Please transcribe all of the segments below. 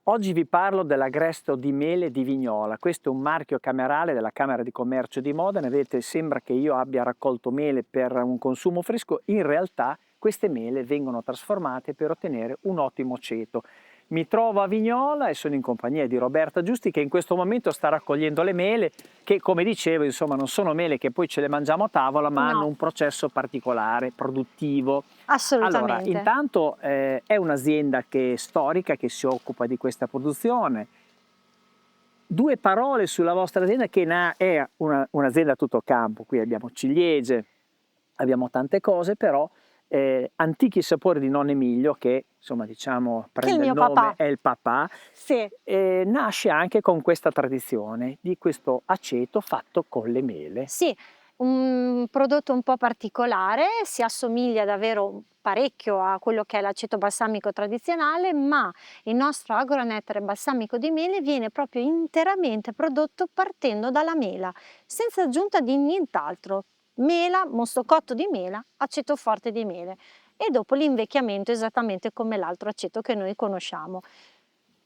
Oggi vi parlo dell'Agresto di mele di Vignola. Questo è un marchio camerale della Camera di Commercio di Modena. Vedete, sembra che io abbia raccolto mele per un consumo fresco. In realtà queste mele vengono trasformate per ottenere un ottimo aceto. Mi trovo a Vignola e sono in compagnia di Roberta Giusti, che in questo momento sta raccogliendo le mele che, come dicevo, insomma, non sono mele che poi ce le mangiamo a tavola, ma hanno No, un processo particolare, produttivo. Allora, assolutamente. intanto è un'azienda che è storica, che si occupa di questa produzione. Due parole sulla vostra azienda, che è un'azienda a tutto campo. Qui abbiamo ciliegie, abbiamo tante cose, però Antichi Sapori di Nonno Emilio, che insomma diciamo Che è il prende il mio nome, papà. è il papà, Sì, nasce anche con questa tradizione di questo aceto fatto con le mele. sì, un prodotto un po' particolare, si assomiglia davvero parecchio a quello che è l'aceto balsamico tradizionale, ma il nostro agronettare balsamico di mele viene proprio interamente prodotto partendo dalla mela, senza aggiunta di nient'altro. Mela, mosto cotto di mela, aceto forte di mele e dopo l'invecchiamento esattamente come l'altro aceto che noi conosciamo.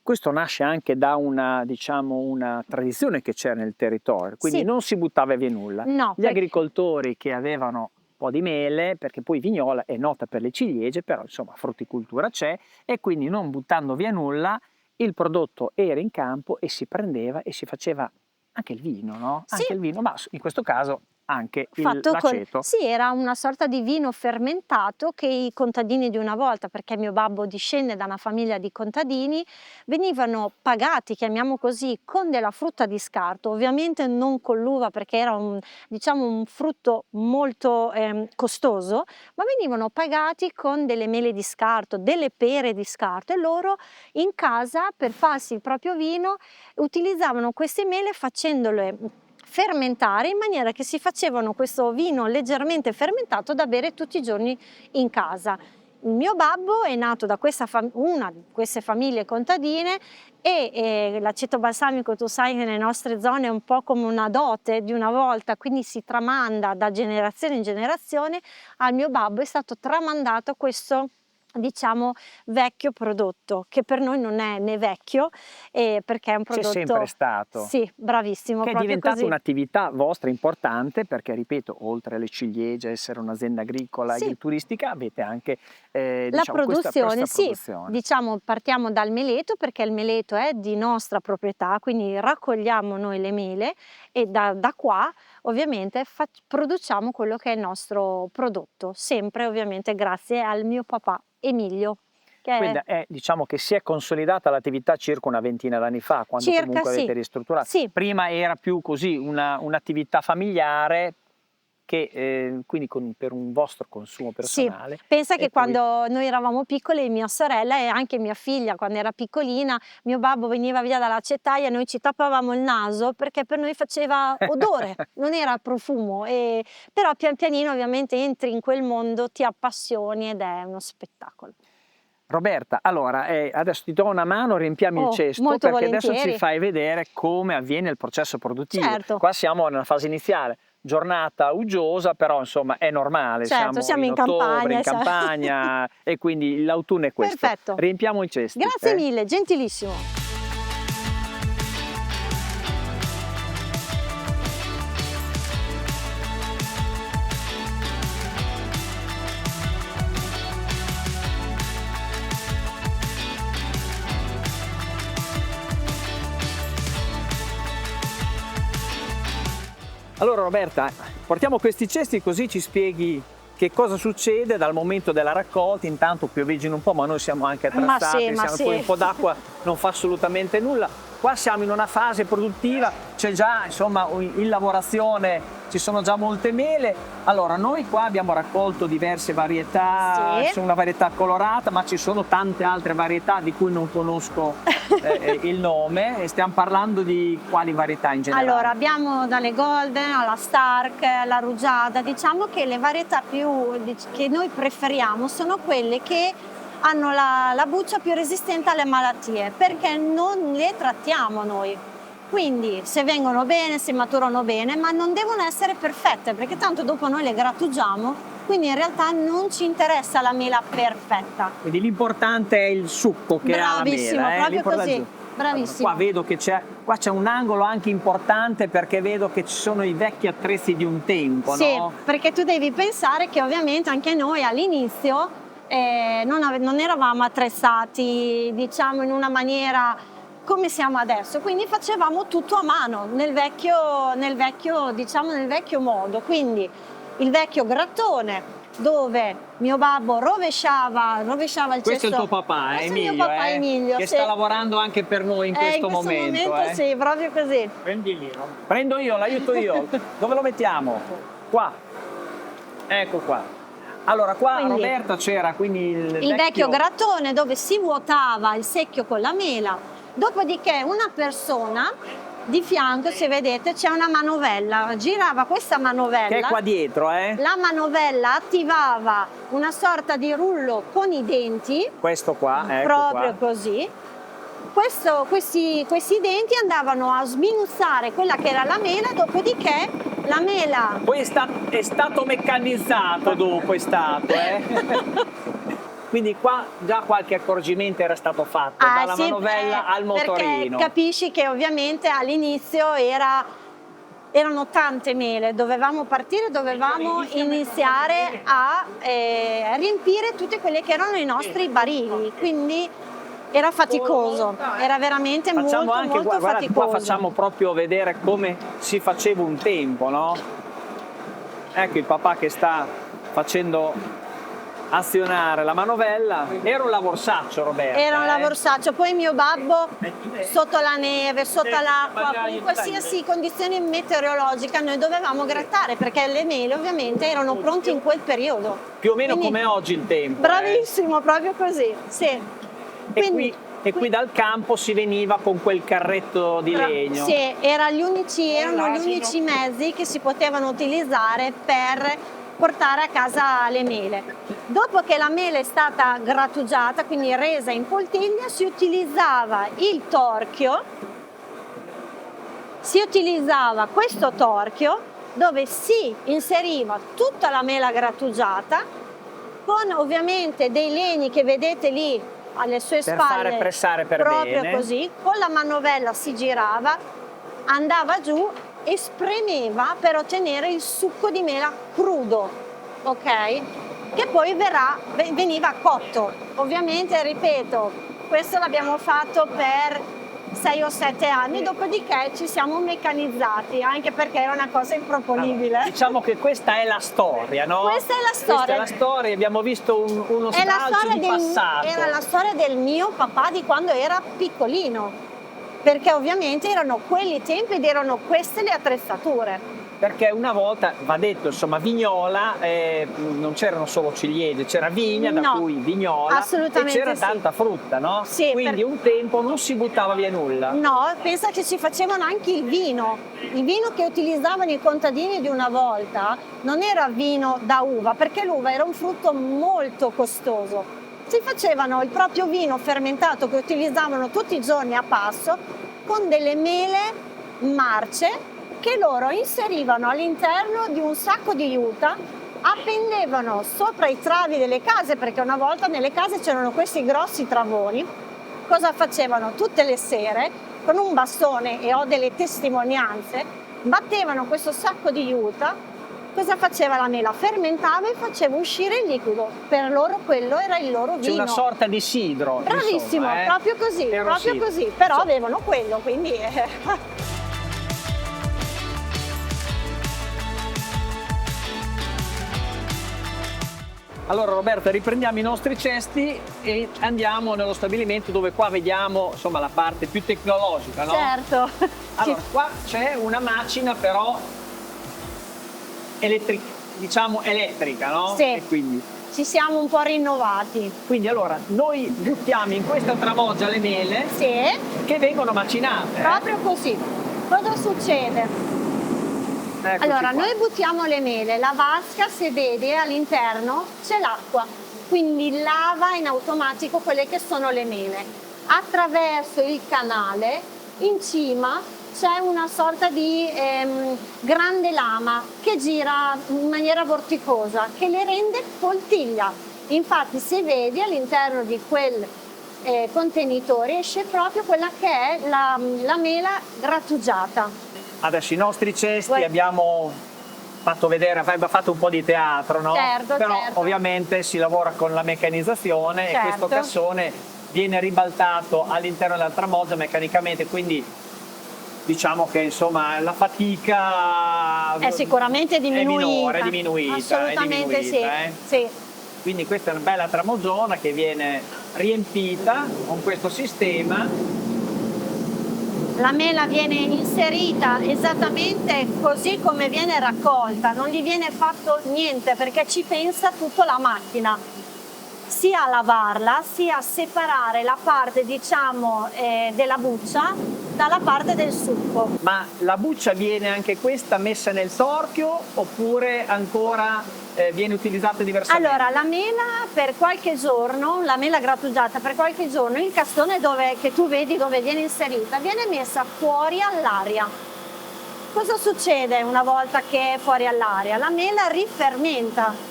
Questo nasce anche da una, diciamo, una tradizione che c'era nel territorio, quindi Sì, non si buttava via nulla. no, Gli perché agricoltori che avevano un po' di mele, perché poi Vignola è nota per le ciliegie, però insomma frutticoltura c'è, e quindi non buttando via nulla, il prodotto era in campo e si prendeva e si faceva anche il vino, no? sì. Anche il vino, ma in questo caso anche Fatto col l'aceto. sì, era una sorta di vino fermentato che i contadini di una volta, perché mio babbo discende da una famiglia di contadini, venivano pagati, chiamiamo così, con della frutta di scarto, ovviamente non con l'uva perché era un diciamo un frutto molto, costoso, ma venivano pagati con delle mele di scarto, delle pere di scarto e loro in casa per farsi il proprio vino utilizzavano queste mele facendole fermentare in maniera che si facevano questo vino leggermente fermentato da bere tutti i giorni in casa. Il mio babbo è nato da una di queste famiglie contadine e l'aceto balsamico, tu sai che nelle nostre zone è un po' come una dote di una volta, quindi si tramanda da generazione in generazione. Al mio babbo è stato tramandato questo, diciamo, vecchio prodotto, che per noi non è né vecchio, perché è un C'è sempre prodotto, stato. sì, bravissimo, Che è proprio diventata così. un'attività vostra importante perché, ripeto, oltre alle ciliegie, essere un'azienda agricola e Sì, agrituristica, avete anche la diciamo, questa produzione, sì, produzione. diciamo partiamo dal meleto perché il meleto è di nostra proprietà, quindi raccogliamo noi le mele e da qua ovviamente produciamo quello che è il nostro prodotto, sempre ovviamente grazie al mio papà Emilio, che è Quindi diciamo che si è consolidata l'attività circa una ventina d'anni fa, quando circa comunque sì, avete ristrutturato. sì. Prima era più così un'attività familiare che quindi per un vostro consumo Sì, personale pensa e che poi quando noi eravamo piccoli, mia sorella e anche mia figlia, quando era piccolina, mio babbo veniva via dall'acetaia e noi ci tappavamo il naso perché per noi faceva odore, non era profumo. Però pian pianino ovviamente entri in quel mondo, ti appassioni ed è uno spettacolo. Roberta, allora adesso ti do una mano, riempiamo il Oh, cesto molto perché adesso ci volentieri. fai vedere come avviene il processo produttivo. Certo, Qua siamo nella fase iniziale, giornata uggiosa, però insomma è normale, certo, siamo siamo in in ottobre, in campagna. campagna e quindi l'autunno è questo. Perfetto. Riempiamo i cesti. Grazie mille, gentilissimo. Allora Roberta, portiamo questi cesti così ci spieghi che cosa succede dal momento della raccolta. Intanto piovigina un po', ma noi siamo anche attrezzati, Ma poi sì. un po' d'acqua non fa assolutamente nulla. Qua siamo in una fase produttiva, c'è già insomma in lavorazione, ci sono già molte mele. Allora noi qua abbiamo raccolto diverse varietà, Sì. sono una varietà colorata, ma ci sono tante altre varietà di cui non conosco il nome, e stiamo parlando di quali varietà in generale? Allora, abbiamo dalle Golden alla Stark, alla Rugiada, diciamo che le varietà che noi preferiamo sono quelle che hanno la buccia più resistente alle malattie, perché non le trattiamo noi. Quindi se vengono bene, si maturano bene, ma non devono essere perfette, perché tanto dopo noi le grattugiamo quindi in realtà non ci interessa la mela perfetta. Quindi l'importante è il succo che ha la Bravissimo, mela. proprio L'importante- così, bravissimo. Qua vedo che qua c'è un angolo anche importante perché vedo che ci sono i vecchi attrezzi di un tempo, Sì, no? perché tu devi pensare che ovviamente anche noi all'inizio non eravamo attrezzati, diciamo, in una maniera come siamo adesso, quindi facevamo tutto a mano nel vecchio modo, quindi il vecchio grattone dove mio babbo rovesciava il cesto. Questo è il tuo papà, Questo Emilio, è mio papà Emilio, che sì. sta lavorando anche per noi in questo in questo momento. sì, proprio così. Prendi lì, no? Prendo io, l'aiuto io. Dove lo mettiamo? Qua. Ecco qua. Allora, qua Quindi, Roberta c'era quindi il vecchio grattone dove si vuotava il secchio con la mela, dopodiché una persona di fianco, se vedete, c'è una manovella, girava questa manovella. che è qua dietro, eh? La manovella attivava una sorta di rullo con i denti, Questo qua, ecco proprio qua. così. Questi denti andavano a sminuzzare quella che era la mela, dopodiché la mela... Poi è stato meccanizzato dopo, è stato, eh? Quindi qua già qualche accorgimento era stato fatto, dalla sì, manovella al motorino. perché capisci che ovviamente all'inizio erano tante mele, dovevamo partire, dovevamo iniziare a riempire tutte quelle che erano i nostri barili, quindi era faticoso, era veramente Facciamo anche, molto guardate, faticoso. qua facciamo proprio vedere come si faceva un tempo, no? Ecco il papà che sta facendo azionare la manovella. Era un lavorsaccio, Roberta. Era un lavorsaccio, poi mio babbo sotto la neve, sotto l'acqua, con qualsiasi condizione meteorologica noi dovevamo grattare perché le mele ovviamente erano pronte in quel periodo. Più o meno Quindi, come oggi il tempo. Bravissimo, proprio così, sì. E qui dal campo si veniva con quel carretto di legno. Sì, erano gli unici mezzi che si potevano utilizzare per portare a casa le mele. Dopo che la mela è stata grattugiata, quindi resa in poltiglia, si utilizzava il torchio, si utilizzava questo torchio dove si inseriva tutta la mela grattugiata con ovviamente dei legni che vedete lì alle sue per spalle, fare pressare per proprio bene. così, con la manovella si girava, andava giù e spremeva per ottenere il succo di mela crudo, ok? Che poi veniva cotto. Ovviamente, ripeto, questo l'abbiamo fatto per 6 o 7 anni, dopodiché ci siamo meccanizzati, anche perché era una cosa improponibile. Allora, diciamo che questa è la storia, no? Questa è la storia. Questa è la storia, abbiamo visto uno stralcio di passato. Era la storia del mio papà di quando era piccolino, perché ovviamente erano quelli tempi ed erano queste le attrezzature. Perché una volta, va detto, insomma, Vignola, non c'erano solo ciliegie, c'era vigna, da cui Vignola, assolutamente e c'era sì. tanta frutta, no? Sì, quindi un tempo non si buttava via nulla. No, pensa che ci facevano anche il vino che utilizzavano i contadini di una volta non era vino da uva, perché l'uva era un frutto molto costoso. Si facevano il proprio vino fermentato che utilizzavano tutti i giorni a passo con delle mele marce che loro inserivano all'interno di un sacco di juta, appendevano sopra i travi delle case, perché una volta nelle case c'erano questi grossi travoni. Cosa facevano? Tutte le sere, con un bastone, e ho delle testimonianze, battevano questo sacco di juta. Cosa faceva la mela? Fermentava e faceva uscire il liquido. Per loro quello era il loro vino. C'è una sorta di sidro. Bravissimo, insomma, proprio così, proprio così. Però avevano quello, quindi... Allora Roberta, riprendiamo i nostri cesti e andiamo nello stabilimento dove qua vediamo insomma la parte più tecnologica, no? Certo. Allora, qua c'è una macina però elettrica, no? Sì. E quindi Ci siamo un po' rinnovati. allora noi buttiamo in questa tramoggia le mele Sì, che vengono macinate. proprio così. Cosa succede? Eccoci Allora, qua. noi buttiamo le mele, la vasca, se vede, all'interno c'è l'acqua, quindi lava in automatico quelle che sono le mele. Attraverso il canale, in cima, c'è una sorta di grande lama che gira in maniera vorticosa, che le rende poltiglia. Infatti se vedi all'interno di quel contenitore esce proprio quella che è la mela grattugiata. Adesso i nostri cesti abbiamo fatto vedere, abbiamo fatto un po' di teatro, no? Certo, però certo. ovviamente si lavora con la meccanizzazione e questo Certo. cassone viene ribaltato all'interno della tramoggia meccanicamente, quindi diciamo che insomma la fatica È sicuramente diminuita. è minore, è diminuita, Assolutamente è diminuita, sì. Quindi questa è una bella tramogiona che viene riempita con questo sistema. La mela viene inserita esattamente così come viene raccolta, non gli viene fatto niente perché ci pensa tutta la macchina, sia a lavarla sia a separare la parte diciamo della buccia dalla parte del succo. Ma la buccia viene anche questa messa nel torchio oppure ancora viene utilizzata diversamente? Allora la mela per qualche giorno, la mela grattugiata per qualche giorno, il castone che tu vedi dove viene inserita viene messa fuori all'aria. Cosa succede una volta che è fuori all'aria? La mela rifermenta.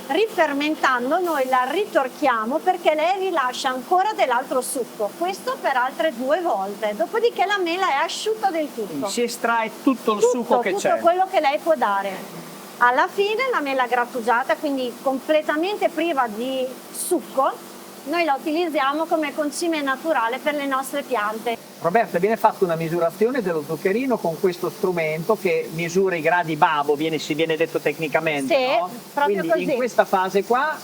Rifermentando noi la ritorchiamo perché lei rilascia ancora dell'altro succo, questo per altre 2 volte, dopodiché la mela è asciutta del tutto. Si estrae tutto il succo che c'è. Tutto quello che lei può dare. Alla fine la mela grattugiata, quindi completamente priva di succo, noi la utilizziamo come concime naturale per le nostre piante. Roberta, viene fatta una misurazione dello zuccherino con questo strumento che misura i gradi Babbo, si viene detto tecnicamente, Sì, no? proprio Quindi così. in questa fase qua,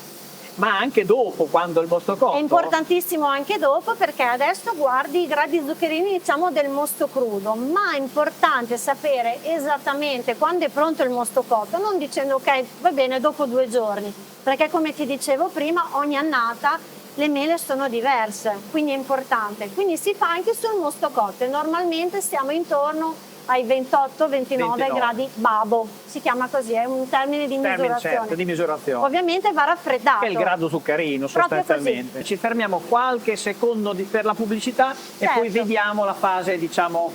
ma anche dopo, quando il mosto è cotto. È importantissimo anche dopo perché adesso guardi i gradi zuccherini diciamo del mosto crudo, ma è importante sapere esattamente quando è pronto il mosto cotto, non dicendo ok va bene dopo 2 giorni, perché come ti dicevo prima ogni annata le mele sono diverse, quindi è importante. Quindi si fa anche sul mosto cotto e normalmente siamo intorno ai 28-29 gradi Babbo, si chiama così, è un termine di misurazione. Certo, di misurazione. Ovviamente va raffreddato. Che è il grado zuccherino Proprio sostanzialmente. così. Ci fermiamo qualche secondo per la pubblicità e poi Certo. vediamo la fase diciamo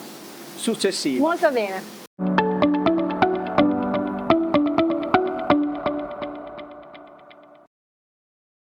successiva. Molto bene.